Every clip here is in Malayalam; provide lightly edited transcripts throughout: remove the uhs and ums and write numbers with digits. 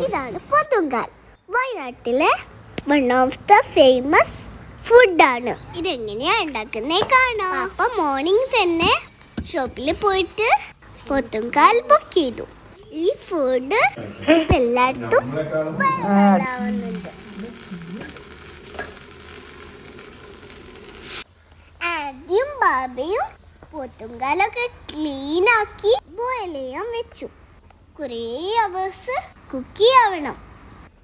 ഇതാണ് പോത്തുങ്കാൽ. വയനാട്ടിലെ വൺ ഓഫ് ദ ഫേമസ് ഫുഡാണ്. ഇതെങ്ങനെയാ ഉണ്ടാക്കുന്നേ കാണാം. അപ്പൊ മോർണിംഗ് തന്നെ ഷോപ്പിൽ പോയിട്ട് പോത്തുങ്കാൽ ബുക്ക് ചെയ്തു. ഈ ഫുഡ് എല്ലായിടത്തും ഉണ്ടാവുന്നുണ്ട്. ആദ്യം ബാബയും പോത്തുങ്കാലൊക്കെ ക്ലീൻ ആക്കി ബോയിൽ ചെയ്യാൻ വെച്ചു. കുറേ അവേഴ്സ് കുക്ക് ചെയ്യണം,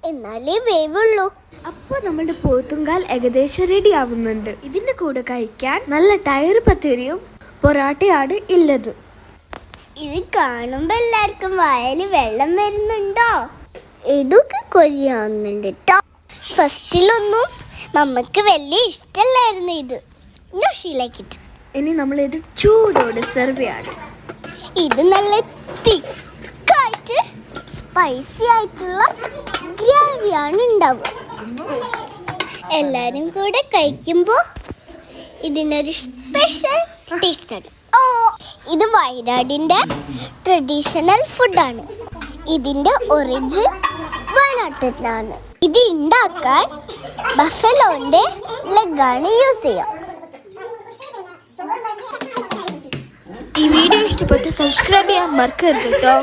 എന്നാലേ വേവുള്ളൂ. അപ്പോൾ നമ്മുടെ പോത്തുങ്കാൽ ഏകദേശം റെഡി ആവുന്നുണ്ട്. ഇതിൻ്റെ കൂടെ കഴിക്കാൻ നല്ല ടയർ പത്തിരിയും പൊറാട്ടയാണ് ഉള്ളത്. ഇത് കാണുമ്പോൾ എല്ലാവർക്കും വായിൽ വെള്ളം വരുന്നുണ്ടോ? ഇതൊക്കെ കൊതിയാവുന്നുണ്ട് കേട്ടോ. ഫസ്റ്റിലൊന്നും നമുക്ക് വലിയ ഇഷ്ടമല്ലായിരുന്നു ഇത്. ഷീലാക്കിട്ട് ഇനി നമ്മളിത് ചൂടോടെ സെർവ് ചെയ്യാണ്. ഇത് നല്ല തിക്കായിട്ട് സ്പൈസി ആയിട്ടുള്ള ഗ്രേവിയാണ് ഉണ്ടാവുക. എല്ലാവരും കൂടെ കഴിക്കുമ്പോൾ ഇതിനൊരു സ്പെഷ്യൽ ടേസ്റ്റാണ്. ഇത് വയനാടിൻ്റെ ട്രഡീഷണൽ ഫുഡാണ്. ഇതിൻ്റെ ഒറിജിൻ വയനാട്ടിലാണ്. ഇത് ഉണ്ടാക്കാൻ ബഫലോൻ്റെ ലെഗാണ് യൂസ് ചെയ്യുക. ഈ വീഡിയോ ഇഷ്ടപ്പെട്ട് സബ്സ്ക്രൈബ് ചെയ്യാൻ മറക്കരുത് കേട്ടോ.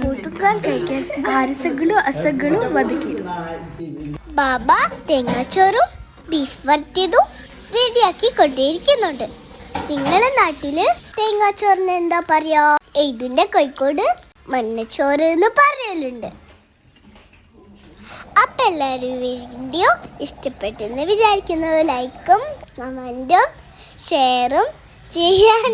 പോത്തുങ്കാൽ കഴിക്കാൻ ആരസകളും അസകളും വധിക്കുന്നു. ബാബ തേങ്ങാച്ചോറും ബീഫ് വറുത്തതും റെഡിയാക്കി കൊണ്ടേയിരിക്കുന്നുണ്ട്. നിങ്ങളുടെ നാട്ടില് തേങ്ങാച്ചോറിന് എന്താ പറയാ? ഇതിന്റെ കോഴിക്കോട് മഞ്ഞച്ചോറ് എന്ന് പറയലുണ്ട്. അപ്പൊ എല്ലാവരും വീഡിയോ ഇഷ്ടപ്പെട്ടെന്ന് വിചാരിക്കുന്നു. ലൈക്കും കമന്റും ഷെയറും ചെയ്യാൻ